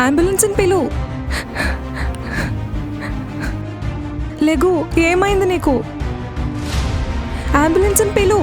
అంబులెన్స్ని పిలు. లెగు, ఏమైంది నీకు? అంబులెన్స్ని పిలు.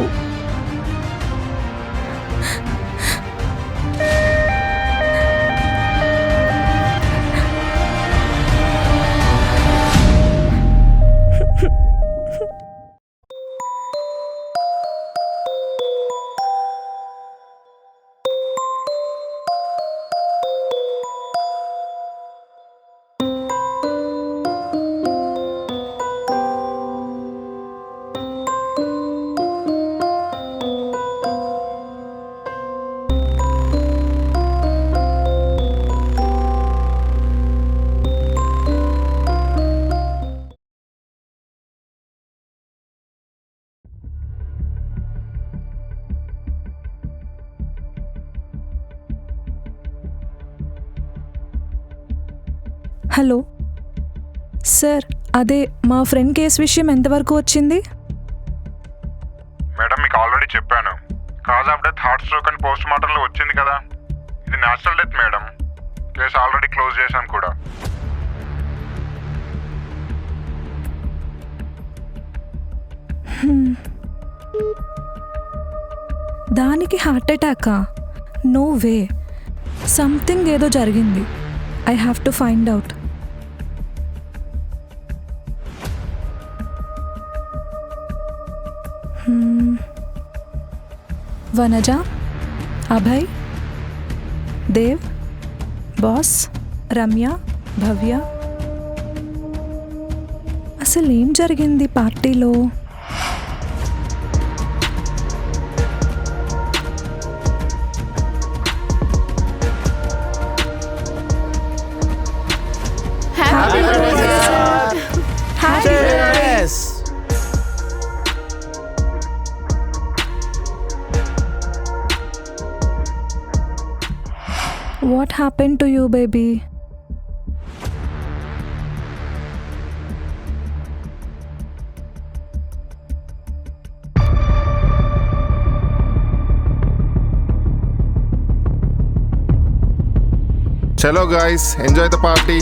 హలో సార్, అదే మా ఫ్రెండ్ కేసు విషయం ఎంతవరకు వచ్చింది? మేడం, మీకు ఆల్రెడీ చెప్పాను. Cause of death heart stroke అని పోస్ట్ మార్టంలో వచ్చింది కదా. ఇది natural death madam. Case already close చేశాను కూడా. దానికి హార్ట్ అటాకా? నో వే, సంథింగ్ ఏదో జరిగింది. I have to find out. Vanaja, Abhay, Dev, boss, Ramya, Bhavya, అసలు ఏం జరిగింది పార్టీలో? What happened to you, baby? Chalo guys, enjoy the party.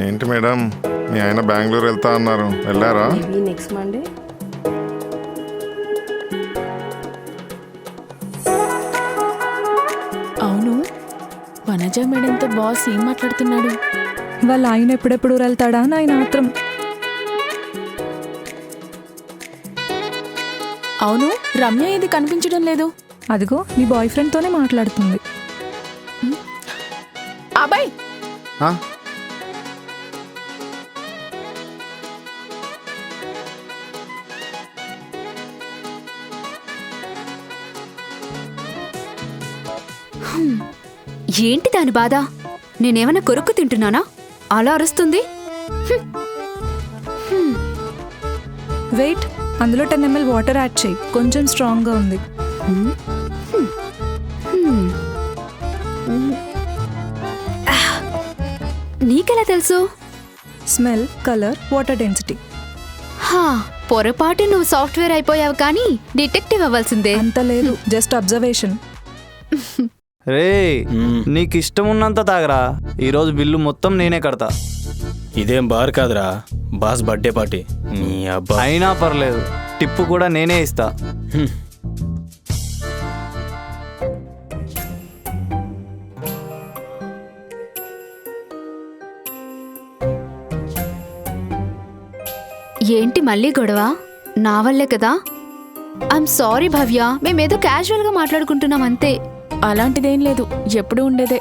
ఏంటి మేడం, మీ ఆయన బెంగళూరు వెళ్తా అన్నారు, వెళ్ళారా? Next Monday. అవును, వనజ మేడంతో బాస్ ఏం మాట్లాడుతున్నాడు? వాళ్ళ ఆయన ఎప్పుడెప్పుడు వెళ్తాడా అని ఆయన ఆత్రం. అవును, రమ్య ఇది కనిపించడం లేదు. అదిగో నీ బాయ్ ఫ్రెండ్తోనే మాట్లాడుతుంది. అబ్బాయి, ఏంటి దాని బాధ? నేనేమన్నా కొరుక్కు తింటున్నానా? అలా అరుస్తుంది. వెయిట్, అందులో 10 ml వాటర్ యాడ్ చేయి, కొంచెం స్ట్రాంగ్గా ఉంది. నీకెలా తెలుసు? Smell, colour, water density. పొరపాటు నువ్వు సాఫ్ట్వేర్ అయిపోయావు కానీ డిటెక్టివ్ అవ్వాల్సిందే. అంత లేదు, జస్ట్ అబ్జర్వేషన్. రే, నీకు ఇష్టం ఉన్నంత తాగరా, ఈరోజు బిల్లు మొత్తం నేనే కడతా. ఇదేం బార్ కాదురా, బాస్ బర్త్డే పార్టీ. నీ అబ్బా. అయినా పర్లేదు, టిప్పు కూడా నేనే ఇస్తా. ఏంటి మళ్ళీ గొడవ? నా వల్లే కదా. ఐఎమ్ సారీ భవ్య, మేమేదో క్యాజువల్గా మాట్లాడుకుంటున్నాం అంతే. అలాంటిదేం లేదు, ఎప్పుడూ ఉండేదే.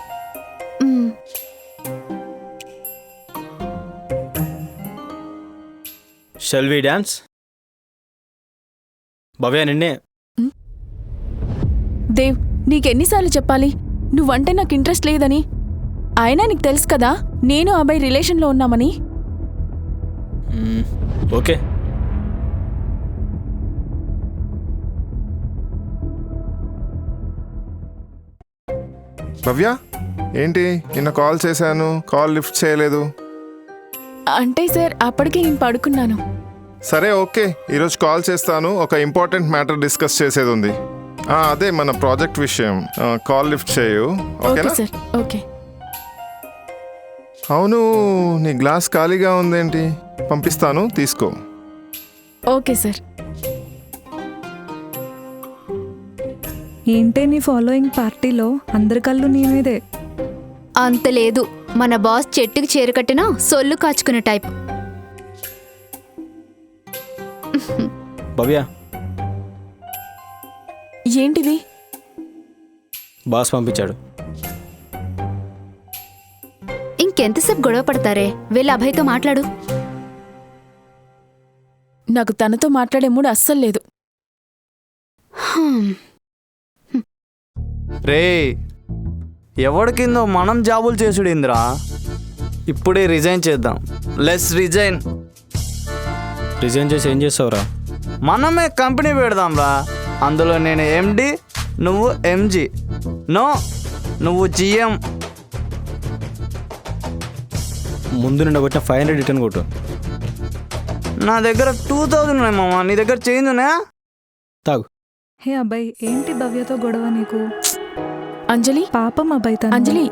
Shall we dance? భవ్య, నిన్నే. దేవ్, నీకెన్నిసార్లు చెప్పాలి నువ్వంటే నాకు ఇంట్రెస్ట్ లేదని? అయినా నీకు తెలుసు కదా నేను అబ్బాయి రిలేషన్లో ఉన్నామని. ఓకే. భవ్య, ఏంటి నిన్న కాల్ చేశాను, కాల్ లిఫ్ట్ చేయలేదు? అంటే సార్, అప్పటికే నేను పడుకున్నాను. సరే ఓకే, ఈరోజు కాల్ చేస్తాను. ఒక ఇంపార్టెంట్ మ్యాటర్ డిస్కస్ చేసేది ఉంది. అదే మన ప్రాజెక్ట్ విషయం. కాల్ లిఫ్ట్ చేయు, ఓకే ఓకేనా? Sir okay. అవును, నీ గ్లాస్ ఖాళీగా ఉందేంటి? పంపిస్తాను, తీసుకో. Okay sir. ఏంటే నీ ఫాలోయింగ్ పార్టీలో అందరి కళ్ళు నీ మీదే. అంత లేదు, మన బాస్ చెట్టుకి చేరుకట్టినా సొల్లు కాచుకునే టైప్. భవ్య, ఏంటిది? బాస్ పంపించాడు. ఇంకెంతసేపు గొడవ పడతారే? వెళ్ళి అభయ్తో మాట్లాడు. నాకు తనతో మాట్లాడే మూడు అస్సలు లేదు. హ్మ్. రే, ఎవడి కిందో మనం జాబులు చేసుడేంద్రా? ఇప్పుడే రిజైన్ చేద్దాం. Less resign. రిజైన్ చేసి ఏం చేస్తావురా? మనమే కంపెనీ పెడదాంరా. అందులో నేను ఎండి, నువ్వు ఎంజీ. నో, నువ్వు జిఎం. ముందు నిండా కొట్టిన 500 రిటర్న్ కొట్టు. నా దగ్గర 2000 ఉన్నాయి మామ. నీ దగ్గర చేంజ్ ఉన్నాయా? తాగు. హే అబ్బాయి, ఏంటి భవ్యతో గొడవ నీకు? అంజలి, పాపం అబ్బాయి తను. అంజలి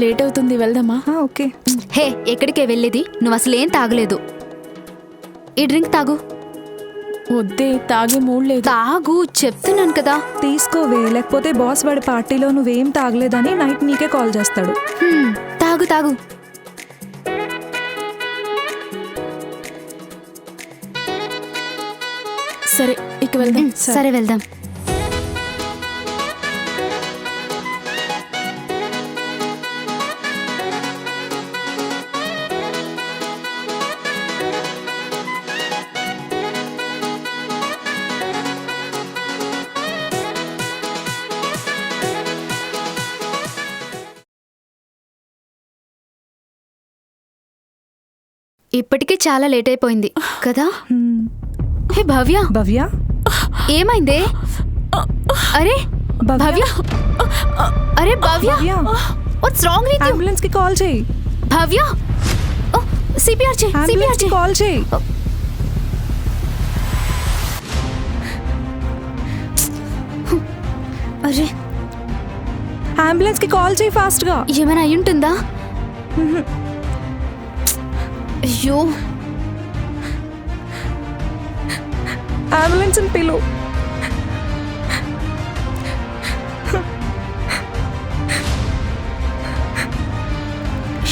లేట్ అవుతుంది, వెళ్దామా? ఓకే. హే, ఎక్కడికే వెళ్ళేది? నువ్వు అసలేం తాగలేదు. ఈ డ్రింక్ తాగు. వద్దే, తాగే మూడ్ లేదు. తాగు, చెప్తున్నాను కదా. తీసుకోవే, లేకపోతే బాస్ వాడి పార్టీలో నువ్వేం తాగలేదని నైట్ నీకే కాల్ చేస్తాడు. హ్మ్, తాగు తాగు. సరే, ఇక వెళ్దాం. సరే వెళ్దాం. ఇప్పటికే చాలా లేట్ అయిపోయింది కదా. హ్మ్. హే భవ్య, భవ్య, ఏమైందే? అరే భవ్య, అరే Bhavya, Bhavya, what's wrong with you? Ambulance కి కాల్ చేయి. భవ్య, సిపిఆర్ చేయి, సిపిఆర్ అంబులెన్స్ కి చేయి. కాల్ చేయి. అరే, అంబులెన్స్ కి కాల్ చేయి ఫాస్ట్ గా. ఏమైనా అయి ఉంటుందా? అయ్యో, అంబులెన్స్ ని పిలు.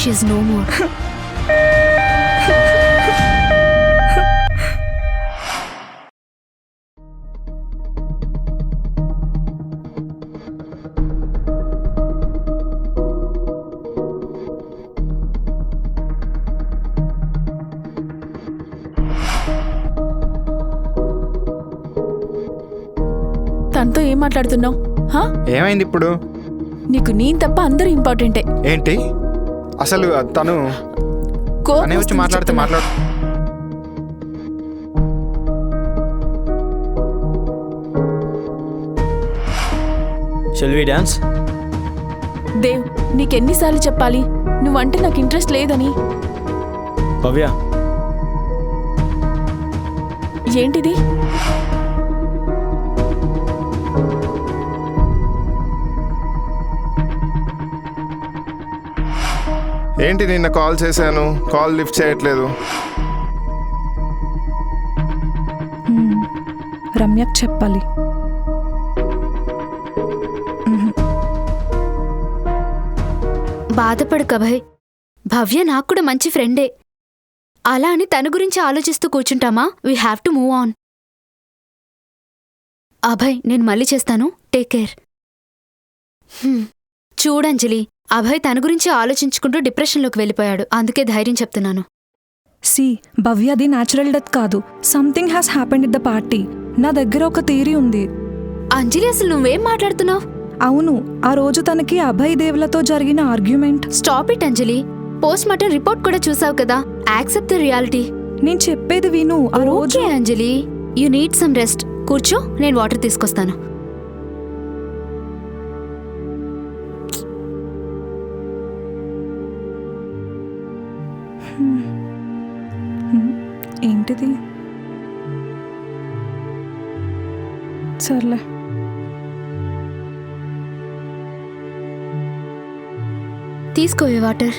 She's no more. తనతో ఏం మాట్లాడుతున్నావు? ఏమైంది ఇప్పుడు? నీకు నేను తప్ప అందరూ ఇంపార్టెంటే. ఏంటి అసలు తను కోపం అనే వచ్చి వస్తుంది మాట్లాడితే చెప్తున్నా. మాట్లాడు. Shall we dance? దేవ్, నీకెన్నిసార్లు చెప్పాలి నువ్వంటే నాకు ఇంట్రెస్ట్ లేదని? భవ్య, ఏంటిది? ఏంటి, నిన్న కాల్ చేశాను, కాల్ లిఫ్ట్ చేయట్లేదు. హ్మ్. రమ్యకు చెప్పాలి. బాధపడకు అభయ్, భవ్య నాకు కూడా మంచి ఫ్రెండే. అలా అని తన గురించి ఆలోచిస్తూ కూర్చుంటామా? We have to move on. Abhay, నేను మళ్ళీ చేస్తాను. Take care. చూడంజలి, అభయ్ తన గురించి ఆలోచించుకుంటూ డిప్రెషన్లోకి వెళ్ళిపోయాడు. అందుకే ధైర్యం చెప్తున్నాను. సి, భవ్యది న్యాచురల్ డెత్ కాదు. Something has happened it the party. నా దగ్గర ఒక థియరీ ఉంది. అంజలి, అసలు నువ్వేం మాట్లాడుతున్నావు? అవును, ఆ రోజు తనకి అభయ్ దేవ్లతో జరిగిన argument. Stop it Anjali. Post mortem report కూడా చూసావు కదా. Accept the reality. నేను చెప్పేది విను. ఆ రోజు okay Anjali, you need some rest. కూర్చో, నేను వాటర్ తీసుకొస్తాను. ఏం ఇదేంటిది? సర్లే. తీసుకోవే వాటర్.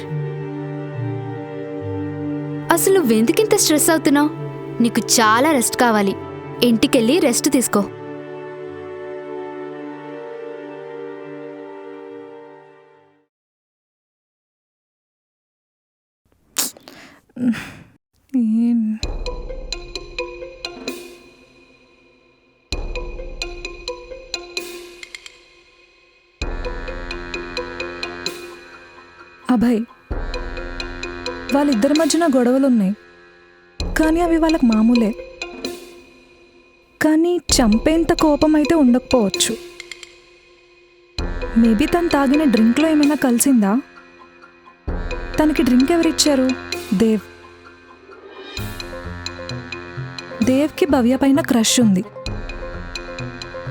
అసలు నువ్వెందుకింత స్ట్రెస్ అవుతున్నావు? నీకు చాలా రెస్ట్ కావాలి. ఇంటికెళ్ళి రెస్ట్ తీసుకో. ఏం అభయ్, వాళ్ళిద్దరి మధ్యన గొడవలున్నాయి, కానీ అవి వాళ్ళకి మామూలే. కానీ చంపేంత కోపం అయితే ఉండకపోవచ్చు. మేబీ తను తాగిన డ్రింక్లో ఏమైనా కలిసిందా? తనకి డ్రింక్ ఎవరిచ్చారు? దేవ్. దేవ్కి భవ్య పైన క్రష్ ఉంది,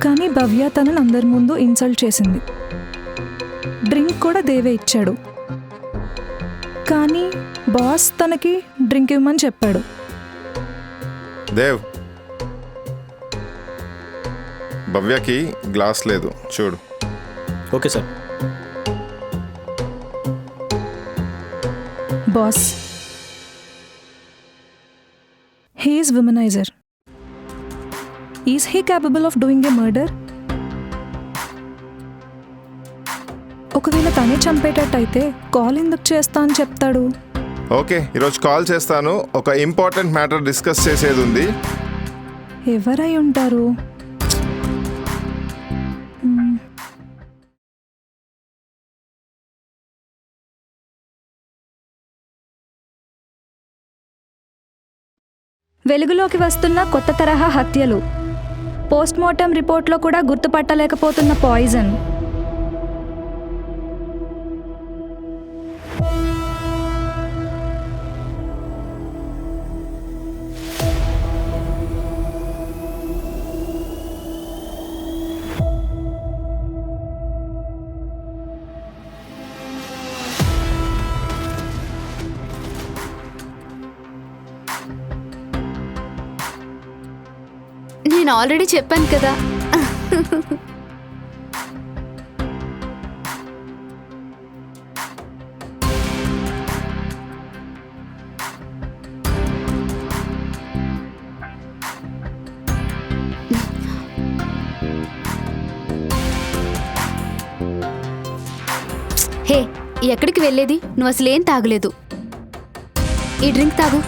కానీ భవ్య తనని అందరి ముందు ఇన్సల్ట్ చేసింది. డ్రింక్ కూడా దేవే ఇచ్చాడు, కానీ బాస్ తనకి డ్రింక్ ఇవ్వమని చెప్పాడు. దేవ్, భవ్యకి గ్లాస్ లేదు, చూడు. Okay sir. Boss, he is womanizer. Is he capable of doing a murder? ఒకవేళ తనే చంపేటట్టయితే కాల్ ఎందుకు చేస్తా అని చెప్తాడు? ఓకే, ఈరోజు కాల్ చేస్తాను. ఒక ఇంపార్టెంట్ మ్యాటర్ డిస్కస్ చేసేది ఉంది. ఎవరై ఉంటారు? వెలుగులోకి వస్తున్న కొత్త తరహా హత్యలు, పోస్ట్మార్టం రిపోర్ట్లో కూడా గుర్తుపట్టలేకపోతున్న పాయిజన్. నేను ఆల్రెడీ చెప్పాను కదా. హే, ఎక్కడికి వెళ్ళేది? నువ్వు అసలేం తాగలేదు. ఈ డ్రింక్ తాగు.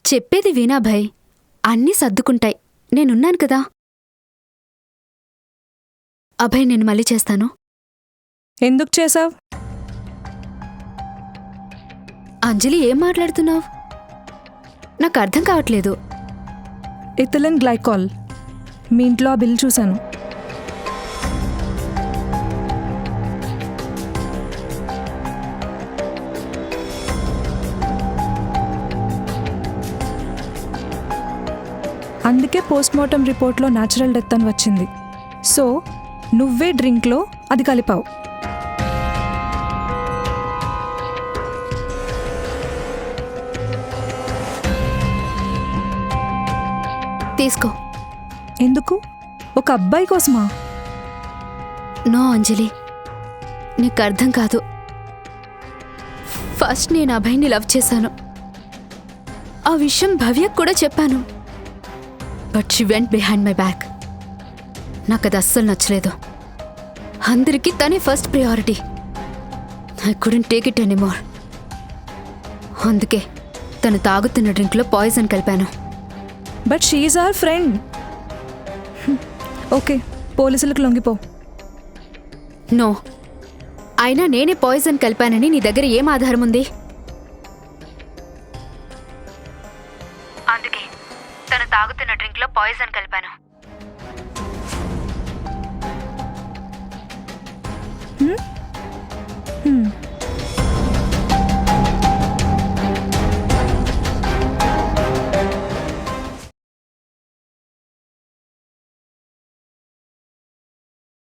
చెప్పేది వినా భయ్, అన్నీ సర్దుకుంటాయి. నేనున్నాను కదా. అభయ్, నేను మళ్ళీ చేస్తాను. ఎందుకు చేసావు? అంజలి, ఏం మాట్లాడుతున్నావు? నాకు అర్థం కావట్లేదు. Ethylene glycol. మీ ఇంట్లో ఆ బిల్ చూశాను. అందుకే పోస్ట్మార్టం రిపోర్ట్లో న్యాచురల్ డెత్ అని వచ్చింది. సో నువ్వే డ్రింక్లో అది కలిపావు. తీసుకో. ఎందుకు? ఒక అబ్బాయి కోసమా? నో అంజలి, నీకు అర్థం కాదు. ఫస్ట్ నేను అభయ్ని లవ్ చేశాను. ఆ విషయం భవ్యకు కూడా చెప్పాను. But she went behind my back. నాకు అది అస్సలు నచ్చలేదు. అందరికీ తనే first priority. I couldn't take it anymore. అందుకే తను తాగుతున్న డ్రింక్లో పాయిజన్ కలిపాను. But she is our friend. Okay, పోలీసులకు లొంగిపో. నో, అయినా నేనే పాయిజన్ కలిపానని నీ దగ్గర ఏం ఆధారం ఉంది? అందుకే తను తాగుతున్న డ్రింక్లో పాయిజన్ కలిపాను.